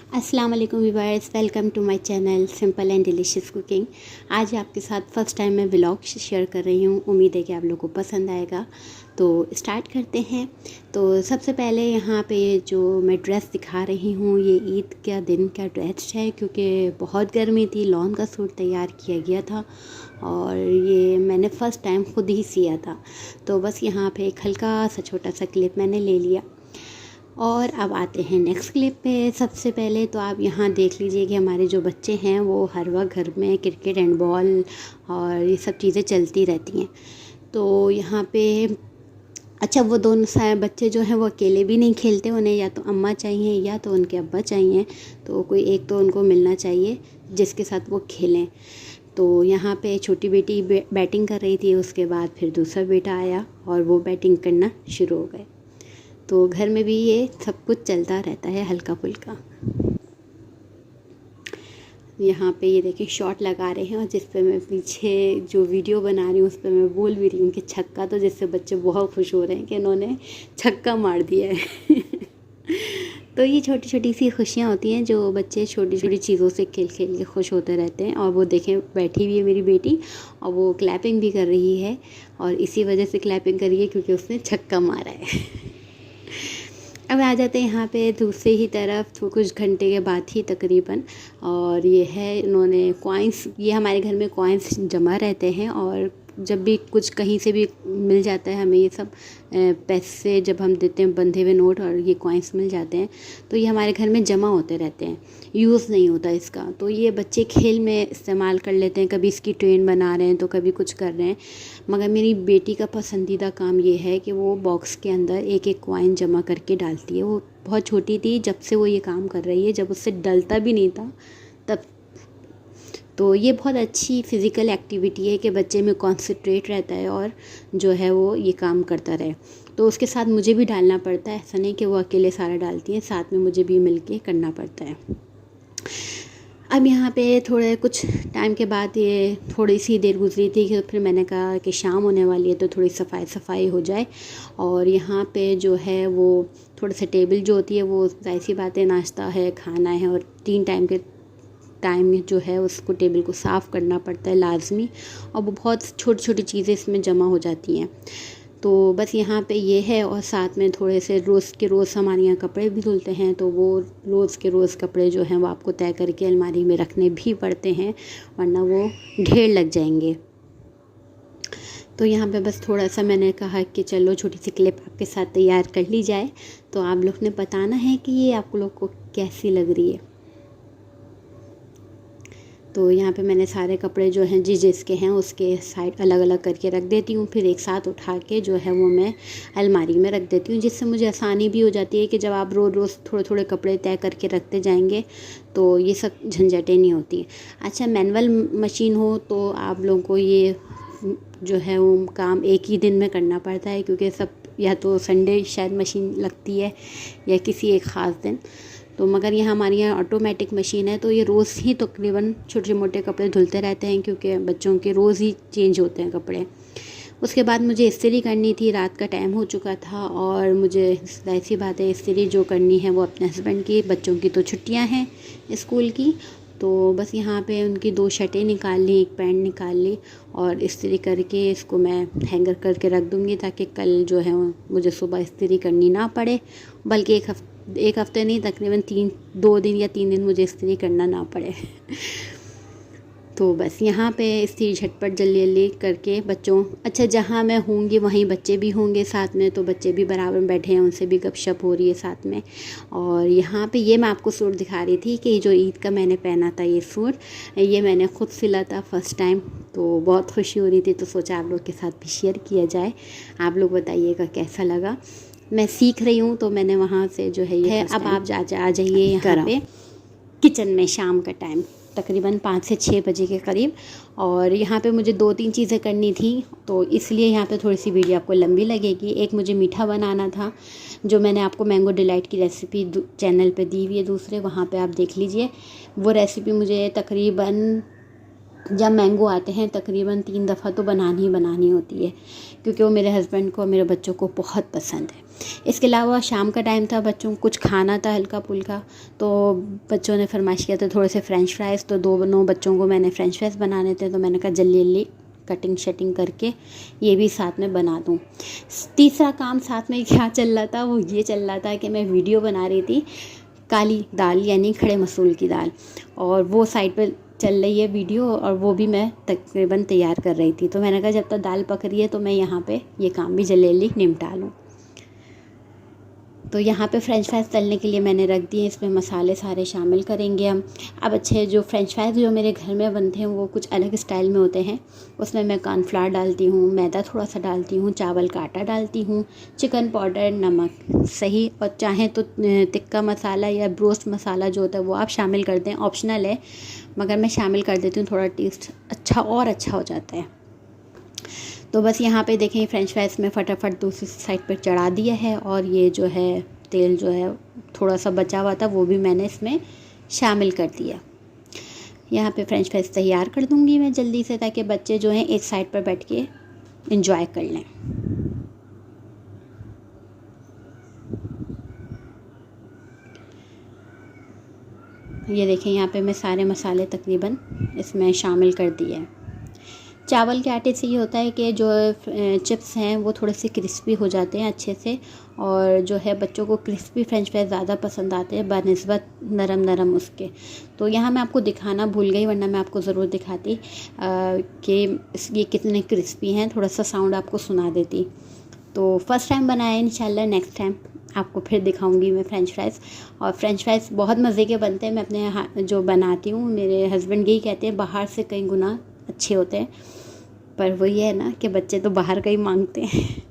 अस्सलाम वालेकुम viewers, welcome to my channel simple and delicious cooking. आज आपके साथ फ़र्स्ट टाइम मैं व्लॉग शेयर कर रही हूँ। उम्मीद है कि आप लोगों को पसंद आएगा। तो स्टार्ट करते हैं। तो सबसे पहले यहाँ पे जो मैं ड्रेस दिखा रही हूँ, ये ईद का दिन का ड्रेस है, क्योंकि बहुत गर्मी थी। लॉन का सूट तैयार किया गया था और ये मैंने फ़र्स्ट टाइम ख़ुद ही सिया था। तो बस यहाँ पे एक हल्का सा छोटा सा क्लिप मैंने ले लिया और अब आते हैं नेक्स्ट क्लिप पे। सबसे पहले तो आप यहाँ देख लीजिए कि हमारे जो बच्चे हैं वो हर वक्त घर में क्रिकेट एंड बॉल और ये सब चीज़ें चलती रहती हैं। तो यहाँ पे अच्छा, वो दोनों सारे बच्चे जो हैं वो अकेले भी नहीं खेलते, उन्हें या तो अम्मा चाहिए या तो उनके अब्बा चाहिए। तो कोई एक तो उनको मिलना चाहिए जिसके साथ वो खेलें। तो यहाँ पे छोटी बेटी बैटिंग कर रही थी, उसके बाद फिर दूसरा बेटा आया और वो बैटिंग करना शुरू हो गए। तो घर में भी ये सब कुछ चलता रहता है हल्का फुल्का। यहाँ पे ये देखिए शॉट लगा रहे हैं और जिस पे मैं पीछे जो वीडियो बना रही हूँ उस पे मैं बोल भी रही हूँ कि छक्का, तो जिससे बच्चे बहुत खुश हो रहे हैं कि इन्होंने छक्का मार दिया है। तो ये छोटी छोटी सी खुशियाँ होती हैं जो बच्चे छोटी छोटी चीज़ों से खेल खेल के खुश होते रहते हैं। और वो देखें बैठी हुई है मेरी बेटी और वो क्लैपिंग भी कर रही है, और इसी वजह से क्लैपिंग कर रही है क्योंकि उसने छक्का मारा है। अब आ जाते हैं यहाँ पे दूसरी ही तरफ, तो कुछ घंटे के बाद ही तकरीबन। और ये है, इन्होंने कॉइन्स, ये हमारे घर में कॉइन्स जमा रहते हैं और जब भी कुछ कहीं से भी मिल जाता है हमें, ये सब पैसे जब हम देते हैं बंधे हुए नोट और ये कॉइन्स मिल जाते हैं, तो ये हमारे घर में जमा होते रहते हैं, यूज़ नहीं होता इसका। तो ये बच्चे खेल में इस्तेमाल कर लेते हैं, कभी इसकी ट्रेन बना रहे हैं तो कभी कुछ कर रहे हैं। मगर मेरी बेटी का पसंदीदा काम ये है कि वो बॉक्स के अंदर एक एक कॉइन जमा करके डालती है। वो बहुत छोटी थी जब से वो ये काम कर रही है, जब उससे डलता भी नहीं था तब। तो ये बहुत अच्छी फ़िज़िकल एक्टिविटी है कि बच्चे में कॉन्सेंट्रेट रहता है और जो है वो ये काम करता रहे। तो उसके साथ मुझे भी डालना पड़ता है, ऐसा नहीं कि वो अकेले सारा डालती हैं, साथ में मुझे भी मिल के करना पड़ता है। अब यहाँ पे थोड़े कुछ टाइम के बाद, ये थोड़ी सी देर गुजरी थी कि फिर मैंने कहा कि शाम होने वाली है तो थोड़ी सफाई हो जाए। और यहाँ पे जो है वो थोड़ा सा टेबल जो होती है वो जाहिर सी बात है, नाश्ता है, खाना है और 3 टाइम के टाइम जो है उसको टेबल को साफ़ करना पड़ता है लाजमी। और वो बहुत छोटी छोटी चीज़ें इसमें जमा हो जाती हैं। तो बस यहाँ पे ये है, और साथ में थोड़े से रोज़ के रोज़ हमारे यहाँ कपड़े भी धुलते हैं, तो वो रोज़ के रोज़ कपड़े जो हैं वो आपको तय करके अलमारी में रखने भी पड़ते हैं, वरना वो ढेर लग जाएंगे। तो यहाँ पे बस थोड़ा सा मैंने कहा कि चलो छोटी सी क्लिप आपके साथ तैयार कर ली जाए, तो आप लोग ने बताना है कि ये आप लोग को कैसी लग रही है। तो यहाँ पे मैंने सारे कपड़े जो हैं जिसके हैं उसके साइड अलग अलग करके रख देती हूँ, फिर एक साथ उठा के जो है वो मैं अलमारी में रख देती हूँ, जिससे मुझे आसानी भी हो जाती है कि जब आप रोज़ रोज़ थोड़े थोड़े कपड़े तय करके रखते जाएंगे तो ये सब झंझटें नहीं होती। अच्छा, मैनुअल मशीन हो तो आप लोगों को ये जो है वो काम एक ही दिन में करना पड़ता है, क्योंकि सब या तो संडे शायद मशीन लगती है या किसी एक ख़ास दिन। तो मगर यहाँ हमारे यहाँ ऑटोमेटिक मशीन है, तो ये रोज़ ही तकरीबन छोटे मोटे कपड़े धुलते रहते हैं, क्योंकि बच्चों के रोज़ ही चेंज होते हैं कपड़े। उसके बाद मुझे इस्त्री करनी थी, रात का टाइम हो चुका था और मुझे जाहिर सी बात है इस्त्री जो करनी है वो अपने हस्बैंड की, बच्चों की तो छुट्टियाँ हैं स्कूल की। तो बस यहाँ पे उनकी 2 शर्टें निकाल ली, एक पैंट निकाल ली और इस्त्री करके इसको मैं हैंगर करके रख दूँगी, ताकि कल जो है मुझे सुबह इस्त्री करनी ना पड़े, बल्कि एक हफ़्ते नहीं, तकरीबन 2 दिन या 3 दिन मुझे इस्त्री करना ना पड़े। तो बस यहाँ पे इस्त्री झटपट जल्दी जल्दी करके बच्चों, अच्छा जहाँ मैं होंगी वहीं बच्चे भी होंगे साथ में, तो बच्चे भी बराबर में बैठे हैं, उनसे भी गपशप हो रही है साथ में। और यहाँ पे ये मैं आपको सूट दिखा रही थी कि जो ईद का मैंने पहना था ये सूट, ये मैंने ख़ुद सिला था फ़र्स्ट टाइम, तो बहुत खुशी हो रही थी, तो सोचा आप लोग के साथ भी शेयर किया जाए। आप लोग बताइएगा कैसा लगा। मैं सीख रही हूँ तो मैंने वहाँ से जो है ये अब आप आ जाइए यहाँ पे किचन में। शाम का टाइम तकरीबन 5 से 6 बजे के करीब, और यहाँ पे मुझे 2-3 चीज़ें करनी थी, तो इसलिए यहाँ पे थोड़ी सी वीडियो आपको लंबी लगेगी। एक मुझे मीठा बनाना था, जो मैंने आपको मैंगो डिलाइट की रेसिपी चैनल पे दी हुई है दूसरे, वहाँ पे आप देख लीजिए। वो रेसिपी मुझे तकरीबन, जब मैंगो आते हैं तकरीबन 3 दफ़ा तो बनानी ही बनानी होती है, क्योंकि वो मेरे हस्बैंड को और मेरे बच्चों को बहुत पसंद है। इसके अलावा शाम का टाइम था, बच्चों को कुछ खाना था हल्का फुल्का, तो बच्चों ने फरमाइश किया था थोड़े से फ्रेंच फ्राइज़, तो दोनों बच्चों को मैंने फ्रेंच फ्राइज़ बनाने थे, तो मैंने कहा जल्दी जल्दी कटिंग शटिंग करके ये भी साथ में बना दूँ। तीसरा काम साथ में क्या चल रहा था, वो ये चल रहा था कि मैं वीडियो बना रही थी काली दाल यानी खड़े मसूर की दाल, और वो साइड पर चल रही है वीडियो, और वो भी मैं तकरीबन तैयार कर रही थी। तो मैंने कहा जब तक दाल पक रही है तो मैं यहाँ पे ये काम भी जल्दी निपटा लूँ। तो यहाँ पे फ्रेंच फ्राइज़ तलने के लिए मैंने रख दिए, इसमें मसाले सारे शामिल करेंगे हम। अब अच्छे जो फ्रेंच फ्राइज़ जो मेरे घर में बनते हैं वो कुछ अलग स्टाइल में होते हैं। उसमें मैं कॉर्नफ्लावर डालती हूँ, मैदा थोड़ा सा डालती हूँ, चावल का आटा डालती हूँ, चिकन पाउडर, नमक सही, और चाहें तो टिक्का मसाला या ब्रोस्ट मसाला जो होता है वो आप शामिल कर दें, ऑप्शनल है, मगर मैं शामिल कर देती हूँ, थोड़ा टेस्ट अच्छा और अच्छा हो जाता है। तो बस यहाँ पे देखें फ्रेंच फ्राइज़ में फटाफट दूसरी साइड पर चढ़ा दिया है, और ये जो है तेल जो है थोड़ा सा बचा हुआ था वो भी मैंने इसमें शामिल कर दिया। यहाँ पे फ्रेंच फ्राइज़ तैयार कर दूँगी मैं जल्दी से, ताकि बच्चे जो हैं एक साइड पर बैठ के एंजॉय कर लें। ये देखें यहाँ पे मैं सारे मसाले तकरीबन इसमें शामिल कर दिए हैं। चावल के आटे से ये होता है कि जो चिप्स हैं वो थोड़े से क्रिस्पी हो जाते हैं अच्छे से, और जो है बच्चों को क्रिस्पी फ्रेंच फ्राइज़ ज़्यादा पसंद आते हैं बनिस्बत नरम नरम उसके। तो यहाँ मैं आपको दिखाना भूल गई, वरना मैं आपको ज़रूर दिखाती कि ये कितने क्रिस्पी हैं, थोड़ा सा साउंड आपको सुना देती। तो फर्स्ट टाइम बनाया, इंशाल्लाह नेक्स्ट टाइम आपको फिर दिखाऊंगी मैं फ्रेंच फ्राइज़। और फ्रेंच फ्राइज़ बहुत मज़े के बनते हैं, मैं अपने यहाँ जो बनाती हूँ, मेरे हस्बैंड यही कहते हैं बाहर से कई गुना अच्छे होते हैं, पर वही है ना कि बच्चे तो बाहर का ही मांगते हैं।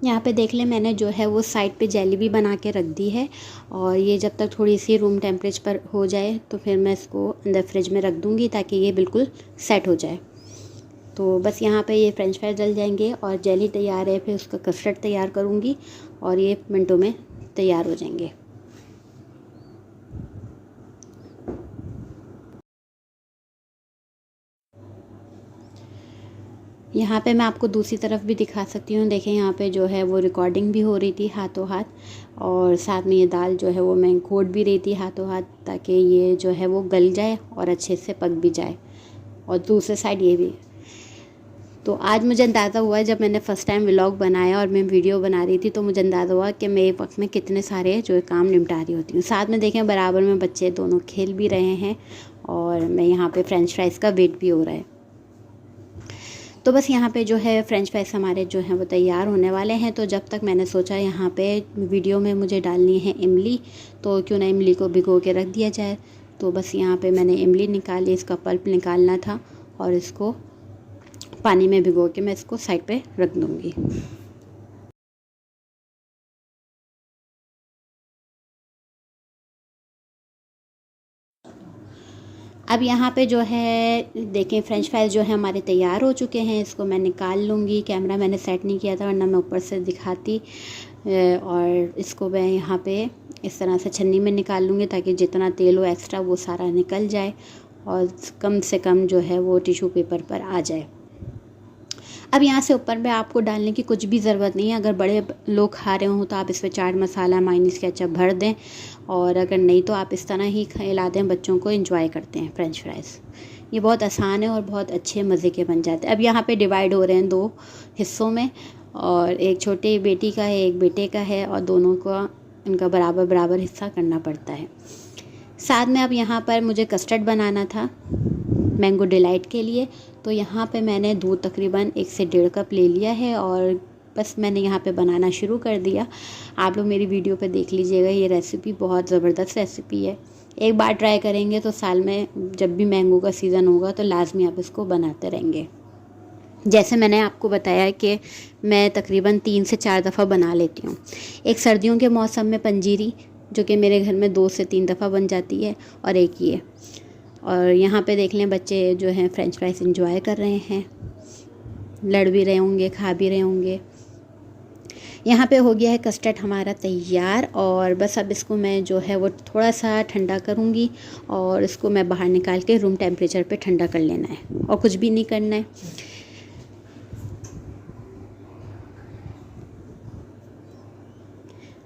यहाँ पे देख लें मैंने जो है वो साइड पे जेली भी बना के रख दी है, और ये जब तक थोड़ी सी रूम टेम्परेचर पर हो जाए तो फिर मैं इसको अंदर फ्रिज में रख दूँगी ताकि ये बिल्कुल सेट हो जाए। तो बस यहाँ पे ये फ्रेंच फ्राइज डल जाएंगे और जेली तैयार है, फिर उसका कस्टर्ड तैयार करूँगी और ये मिनटों में तैयार हो जाएंगे। यहाँ पे मैं आपको दूसरी तरफ भी दिखा सकती हूँ। देखें यहाँ पे जो है वो रिकॉर्डिंग भी हो रही थी हाथों हाथ, और साथ में ये दाल जो है वो मैं घोट भी रही थी हाथों हाथ, ताकि ये जो है वो गल जाए और अच्छे से पक भी जाए, और दूसरे साइड ये भी। तो आज मुझे अंदाज़ा हुआ जब मैंने फ़र्स्ट टाइम व्लॉग बनाया और मैं वीडियो बना रही थी, तो मुझे अंदाज़ा हुआ कि मैं एक वक्त में कितने सारे जो काम निपटा रही होती हूँ। साथ में देखें बराबर में बच्चे दोनों खेल भी रहे हैं, और मैं यहाँ पे फ्रेंच फ्राइज़ का वेट भी हो रहा है। तो बस यहाँ पे जो है फ्रेंच फ्राइज़ हमारे जो हैं वो तैयार होने वाले हैं। तो जब तक मैंने सोचा यहाँ पे वीडियो में मुझे डालनी है इमली, तो क्यों ना इमली को भिगो के रख दिया जाए। तो बस यहाँ पे मैंने इमली निकाली, इसका पल्प निकालना था, और इसको पानी में भिगो के मैं इसको साइड पे रख दूँगी। अब यहाँ पे जो है देखें फ्रेंच फ्राइज़ जो है हमारे तैयार हो चुके हैं। इसको मैं निकाल लूँगी। कैमरा मैंने सेट नहीं किया था, वरना मैं ऊपर से दिखाती। और इसको मैं यहाँ पे इस तरह से छन्नी में निकाल लूँगी, ताकि जितना तेल हो एक्स्ट्रा वो सारा निकल जाए, और कम से कम जो है वो टिश्यू पेपर पर आ जाए। अब यहाँ से ऊपर में आपको डालने की कुछ भी ज़रूरत नहीं है। अगर बड़े लोग खा रहे हों तो आप इसमें चाट मसाला, मायोनीज़, केचप भर दें, और अगर नहीं तो आप इस तरह ही खिला दें, बच्चों को एंजॉय करते हैं फ्रेंच फ्राइज़। ये बहुत आसान है और बहुत अच्छे मज़े के बन जाते हैं। अब यहाँ पे डिवाइड हो रहे हैं 2 हिस्सों में, और एक छोटी बेटी का है, एक बेटे का है, और दोनों का इनका बराबर बराबर हिस्सा करना पड़ता है। साथ में अब यहाँ पर मुझे कस्टर्ड बनाना था मैंगो डिलाइट के लिए। तो यहाँ पे मैंने दूध तकरीबन 1 से 1.5 कप ले लिया है, और बस मैंने यहाँ पे बनाना शुरू कर दिया। आप लोग मेरी वीडियो पे देख लीजिएगा, ये रेसिपी बहुत ज़बरदस्त रेसिपी है। एक बार ट्राई करेंगे तो साल में जब भी मैंगो का सीज़न होगा तो लाजमी आप इसको बनाते रहेंगे। जैसे मैंने आपको बताया कि मैं तकरीबन 3 से 4 दफ़ा बना लेती हूँ। एक सर्दियों के मौसम में पंजीरी, जो कि मेरे घर में 2 से 3 दफ़ा बन जाती है, और एक ये। और यहाँ पे देख लें बच्चे जो हैं फ्रेंच फ्राइज़ एंजॉय कर रहे हैं, लड़ भी रहे होंगे, खा भी रहे होंगे। यहाँ पे हो गया है कस्टर्ड हमारा तैयार और बस अब इसको मैं जो है वो थोड़ा सा ठंडा करूँगी और इसको मैं बाहर निकाल के रूम टेम्परेचर पे ठंडा कर लेना है और कुछ भी नहीं करना है।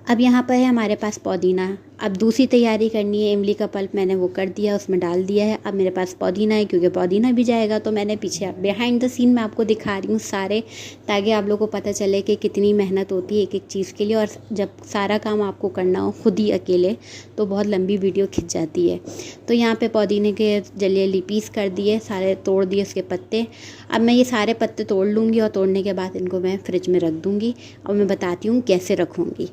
अब यहाँ पर है हमारे पास पुदीना। अब दूसरी तैयारी करनी है, इमली का पल्प मैंने वो कर दिया, उसमें डाल दिया है। अब मेरे पास पुदीना है, क्योंकि पुदीना भी जाएगा तो मैंने पीछे बिहाइंड द सीन मैं आपको दिखा रही हूँ सारे, ताकि आप लोगों को पता चले कि कितनी मेहनत होती है एक एक चीज़ के लिए। और जब सारा काम आपको करना हो खुद ही अकेले तो बहुत लंबी वीडियो खिंच जाती है। तो यहाँ पर पुदीने के जली पीस कर दिए, सारे तोड़ दिए उसके पत्ते। अब मैं ये सारे पत्ते तोड़ लूँगी और तोड़ने के बाद इनको मैं फ्रिज में रख दूँगी और मैं बताती हूँ कैसे रखूँगी,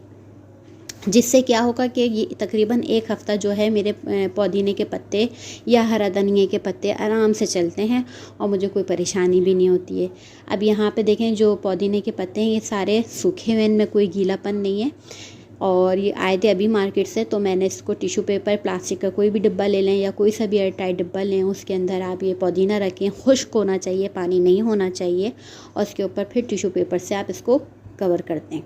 जिससे क्या होगा कि ये तकरीबन एक हफ़्ता जो है मेरे पुदीने के पत्ते या हरा धनिया के पत्ते आराम से चलते हैं और मुझे कोई परेशानी भी नहीं होती है। अब यहाँ पे देखें जो पुदीने के पत्ते हैं ये सारे सूखे हुए, इनमें कोई गीलापन नहीं है। और ये आए थे अभी मार्केट से, तो मैंने इसको टिश्यू पेपर, प्लास्टिक का कोई भी डिब्बा ले लें या कोई सा भी एयर टाइट डिब्बा लें, उसके अंदर आप ये पुदीना रखें। खुश्क होना चाहिए, पानी नहीं होना चाहिए, और उसके ऊपर फिर टिश्यू पेपर से आप इसको कवर कर दें।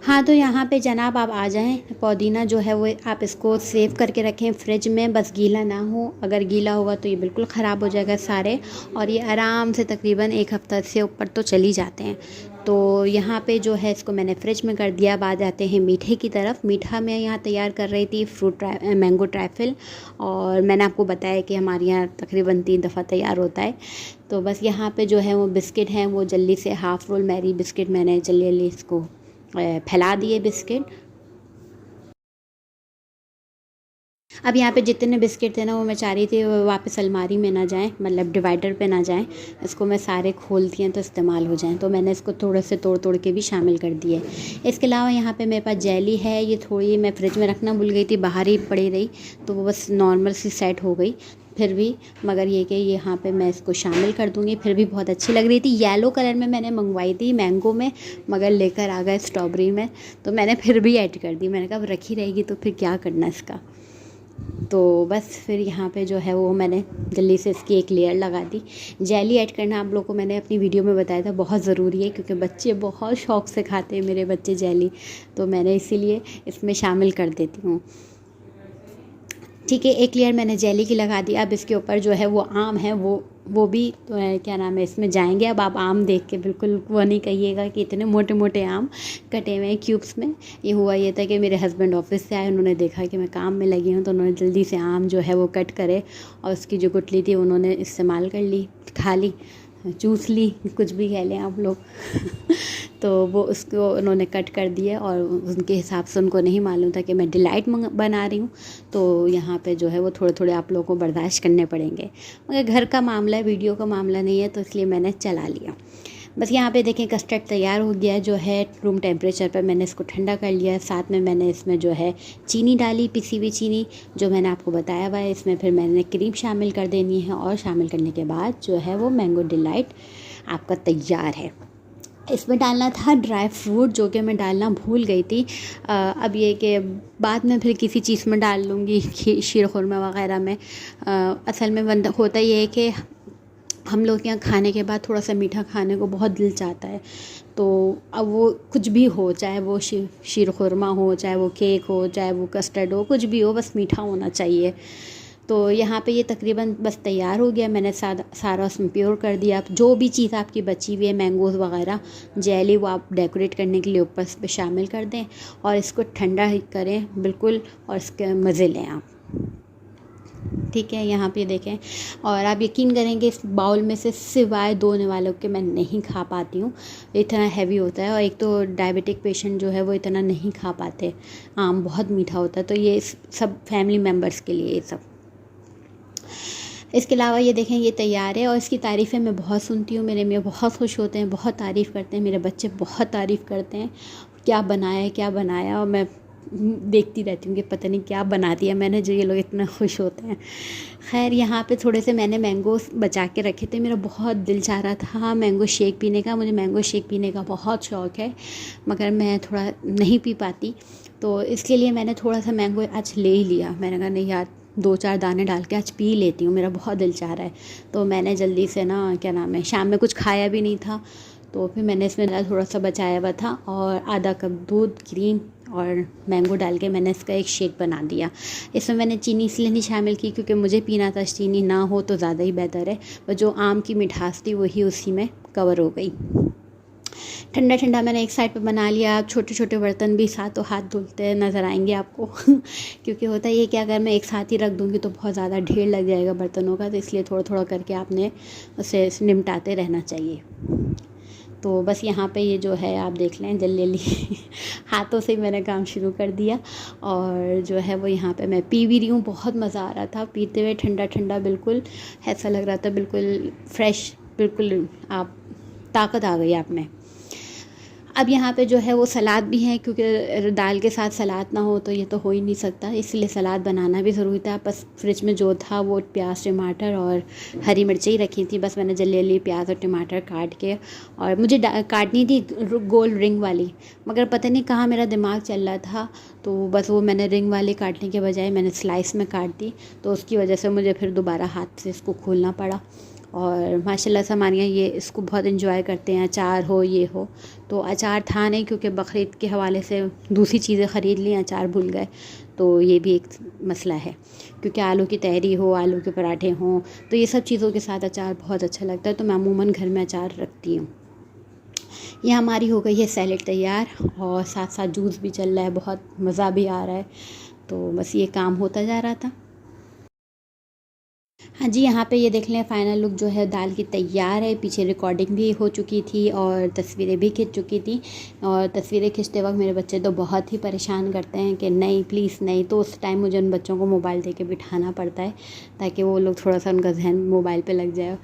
हाँ, तो यहाँ पे जनाब आप आ जाएँ। पुदीना जो है वो आप इसको सेव करके रखें फ्रिज में, बस गीला ना हो। अगर गीला होगा तो ये बिल्कुल ख़राब हो जाएगा सारे, और ये आराम से तकरीबन एक हफ़्ता से ऊपर तो चल ही जाते हैं। तो यहाँ पे जो है इसको मैंने फ्रिज में कर दिया। अब आ जाते हैं मीठे की तरफ। मीठा मैं यहाँ तैयार कर रही थी मैंगो ट्राइफल, और मैंने आपको बताया कि हमारे यहाँ तकरीबन 3 दफ़ा तैयार होता है। तो बस यहाँ पे जो है वो बिस्किट हैं, वो जल्दी से हाफ़ रोल मैरी बिस्किट मैंने जल्दी इसको फैला दिए बिस्किट। अब यहाँ पे जितने बिस्किट थे ना वो मैं चाह रही थी वो वापस अलमारी में ना जाएं, मतलब डिवाइडर पे ना जाएं। इसको मैं सारे खोल दिए तो इस्तेमाल हो जाएं, तो मैंने इसको थोड़े से तोड़ तोड़ के भी शामिल कर दिए। इसके अलावा यहाँ पे मेरे पास जेली है, ये थोड़ी मैं फ्रिज में रखना भूल गई थी, बाहर ही पड़ी रही, तो वो बस नॉर्मल सी सेट हो गई फिर भी। मगर ये कि यहाँ पे मैं इसको शामिल कर दूँगी, फिर भी बहुत अच्छी लग रही थी। येलो कलर में मैंने मंगवाई थी मैंगो में, मगर लेकर आ गए स्ट्रॉबेरी में, तो मैंने फिर भी ऐड कर दी। मैंने कहा अब रखी रहेगी तो फिर क्या करना इसका। तो बस फिर यहाँ पे जो है वो मैंने जल्दी से इसकी एक लेयर लगा दी। जेली ऐड करना आप लोगों को मैंने अपनी वीडियो में बताया था, बहुत ज़रूरी है, क्योंकि बच्चे बहुत शौक़ से खाते हैं मेरे बच्चे जेली, तो मैंने इसीलिए इसमें शामिल कर देती हूँ। ठीक है, एक लेयर मैंने जेली की लगा दी। अब इसके ऊपर जो है वो आम है, वो भी तो क्या नाम है इसमें जाएंगे। अब आप आम देख के बिल्कुल वो नहीं कहिएगा कि इतने मोटे मोटे आम कटे हुए हैं क्यूब्स में। ये हुआ ये था कि मेरे हस्बैंड ऑफिस से आए, उन्होंने देखा कि मैं काम में लगी हूँ, तो उन्होंने जल्दी से आम जो है वो कट करे और उसकी जो गुठली थी उन्होंने इस्तेमाल कर ली, खा ली, चूस ली, कुछ भी कह लें आप लोग तो वो उसको उन्होंने कट कर दिए, और उनके हिसाब से उनको नहीं मालूम था कि मैं डिलाइट बना रही हूँ। तो यहाँ पे जो है वो थोड़े थोड़े आप लोगों को बर्दाश्त करने पड़ेंगे, मगर घर का मामला है, वीडियो का मामला नहीं है, तो इसलिए मैंने चला लिया। बस यहाँ पे देखें कस्टर्ड तैयार हो गया है, जो है रूम टेम्परेचर पर मैंने इसको ठंडा कर लिया है। साथ में मैंने इसमें जो है चीनी डाली, पिसी हुई चीनी, जो मैंने आपको बताया हुआ है। इसमें फिर मैंने क्रीम शामिल कर देनी है, और शामिल करने के बाद जो है वो मैंगो डिलाइट आपका तैयार है। इसमें डालना था ड्राई फ्रूट, जो कि मैं डालना भूल गई थी। अब ये कि बाद में फिर किसी चीज़ में डाल लूँगी, शीर खुरमा वगैरह में। असल में होता ये है कि हम लोग के यहाँ खाने के बाद थोड़ा सा मीठा खाने को बहुत दिल चाहता है। तो अब वो कुछ भी हो, चाहे वो शीर खुरमा हो, चाहे वो केक हो, चाहे वो कस्टर्ड हो, कुछ भी हो, बस मीठा होना चाहिए। तो यहाँ पे ये तकरीबन बस तैयार हो गया। मैंने सारा उसमें प्योर कर दिया। जो भी चीज़ आपकी बची हुई है, मैंगोज़ वगैरह, जेली, वो आप डेकोरेट करने के लिए ऊपर पे शामिल कर दें और इसको ठंडा ही करें बिल्कुल, और इसके मज़े लें आप। ठीक है, यहाँ पे देखें, और आप यकीन करेंगे इस बाउल में से सिवाय 2 निवालों के मैं नहीं खा पाती हूँ, इतना हैवी होता है। और एक तो डायबिटिक पेशेंट जो है वो इतना नहीं खा पाते, आम बहुत मीठा होता है। तो ये सब फैमिली मेम्बर्स के लिए ये सब। इसके अलावा ये देखें ये तैयार है, और इसकी तारीफ़ें मैं बहुत सुनती हूँ। मेरे मियाँ बहुत खुश होते हैं, बहुत तारीफ़ करते हैं, मेरे बच्चे बहुत तारीफ़ करते हैं, क्या बनाया है क्या बनाया। और मैं देखती रहती हूँ कि पता नहीं क्या बना दिया मैंने जो ये लोग इतना खुश होते हैं। खैर, यहाँ पे थोड़े से मैंने मैंगो बचा के रखे थे, मेरा बहुत दिल चाह रहा था मैंगो शेक पीने का। मुझे मैंगो शेक पीने का बहुत शौक़ है, मगर मैं थोड़ा नहीं पी पाती, तो इसके लिए मैंने थोड़ा सा मैंगो आज ले ही लिया। मैंने कहा नहीं यार, 2-4 दाने डाल के आज पी लेती हूँ, मेरा बहुत दिल चाह रहा है। तो मैंने जल्दी से ना क्या नाम है, शाम में कुछ खाया भी नहीं था, तो फिर मैंने इसमें थोड़ा सा बचाया हुआ था और आधा कप दूध, क्रीम और मैंगो डाल के मैंने इसका एक शेक बना दिया। इसमें मैंने चीनी इसलिए नहीं शामिल की क्योंकि मुझे पीना था, चीनी ना हो तो ज़्यादा ही बेहतर है, पर जो आम की मिठास थी वही उसी में कवर हो गई। ठंडा ठंडा मैंने एक साइड पे बना लिया। आप छोटे छोटे बर्तन भी साथों हाथ धुलते नज़र आएंगे आपको क्योंकि होता ये कि अगर मैं एक साथ ही रख दूँगी तो बहुत ज़्यादा ढेर लग जाएगा बर्तनों का, तो इसलिए थोड़ा थोड़ा करके आपने उसे निपटाते रहना चाहिए। तो बस यहाँ पे ये जो है आप देख लें जल्दी हाथों से ही मैंने काम शुरू कर दिया और जो है वो यहाँ पे मैं पी भी रही हूँ। बहुत मज़ा आ रहा था पीते हुए, ठंडा ठंडा बिल्कुल ऐसा लग रहा था, बिल्कुल फ्रेश, बिल्कुल आप ताकत आ गई आप में। अब यहाँ पे जो है वो सलाद भी है, क्योंकि दाल के साथ सलाद ना हो तो ये तो हो ही नहीं सकता, इसलिए सलाद बनाना भी ज़रूरी था। बस फ्रिज में जो था वो प्याज, टमाटर और हरी मिर्चें ही रखी थी। बस मैंने जल्दी जल्दी प्याज और टमाटर काट के, और मुझे काटनी थी गोल रिंग वाली, मगर पता नहीं कहाँ मेरा दिमाग चल रहा था, तो बस वो मैंने रिंग वाली काटने के बजाय मैंने स्लाइस में काट दी, तो उसकी वजह से मुझे फिर दोबारा हाथ से इसको खोलना पड़ा। और माशाल्लाह से हमारे यहाँ ये इसको बहुत एंजॉय करते हैं, अचार हो ये हो। तो अचार था नहीं क्योंकि बकरीद के हवाले से दूसरी चीज़ें ख़रीद ली, अचार भूल गए, तो ये भी एक मसला है। क्योंकि आलू की तहरी हो, आलू के पराठे हों, तो ये सब चीज़ों के साथ अचार बहुत अच्छा लगता है, तो मैं अमूमन घर में अचार रखती हूँ। ये हमारी हो गई है सैलेड तैयार और साथ साथ जूस भी चल रहा है, बहुत मज़ा भी आ रहा है। तो बस ये काम होता जा रहा था। हाँ जी, यहाँ पे ये देख लें फ़ाइनल लुक जो है दाल की तैयार है। पीछे रिकॉर्डिंग भी हो चुकी थी और तस्वीरें भी खिंच चुकी थी, और तस्वीरें खींचते वक्त मेरे बच्चे तो बहुत ही परेशान करते हैं कि नहीं प्लीज़ नहीं, तो उस टाइम मुझे उन बच्चों को मोबाइल दे के बिठाना पड़ता है ताकि वो लोग थोड़ा सा उनका जहन मोबाइल पे लग जाए।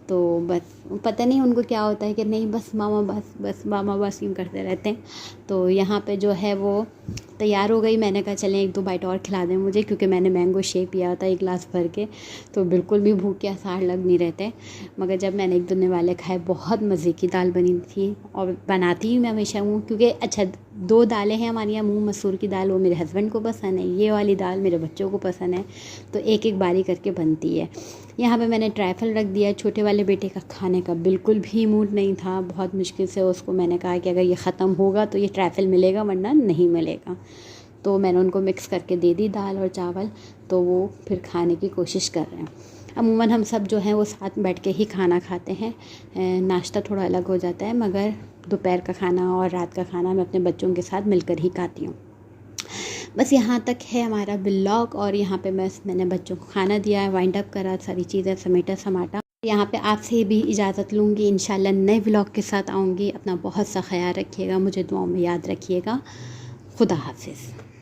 तो बस पता नहीं उनको क्या होता है कि नहीं बस मामा बस मामा बस यूँ करते रहते हैं। तो यहाँ पे जो है वो तैयार हो गई। मैंने कहा चलें 1-2 बाइट और खिला दें मुझे, क्योंकि मैंने मैंगो शेक पिया था 1 गिलास भर के, तो बिल्कुल भी भूख के आसार लग नहीं रहते। मगर जब मैंने 1 दुन्ने वाले खाए, बहुत मज़े की दाल बनी थी, और बनाती ही मैं हमेशा हूँ क्योंकि अच्छा 2 दालें हैं हमारे यहाँ, मूँग मसूर की दाल, वो मेरे हस्बैंड को पसंद है, ये वाली दाल मेरे बच्चों को पसंद है, तो एक एक बारी करके बनती है। यहाँ पे मैंने ट्राइफल रख दिया। छोटे वाले बेटे का खाने का बिल्कुल भी मूड नहीं था, बहुत मुश्किल से उसको मैंने कहा कि अगर ये ख़त्म होगा तो ये ट्राइफल मिलेगा वरना नहीं मिलेगा, तो मैंने उनको मिक्स करके दे दी दाल और चावल, तो वो फिर खाने की कोशिश कर रहे हैं। अमूमन हम सब जो हैं वो साथ बैठ के ही खाना खाते हैं, नाश्ता थोड़ा अलग हो जाता है, मगर दोपहर का खाना और रात का खाना मैं अपने बच्चों के साथ मिलकर ही खाती हूँ। बस यहाँ तक है हमारा ब्लॉग, और यहाँ पे मैंने बच्चों को खाना दिया है, वाइंड अप करा, सारी चीज़ें समेटा समाटा। यहाँ पे आपसे भी इजाज़त लूँगी, इंशाल्लाह नए ब्लॉग के साथ आऊँगी। अपना बहुत सा ख्याल रखिएगा, मुझे दुआओं में याद रखिएगा। खुदा हाफिज़।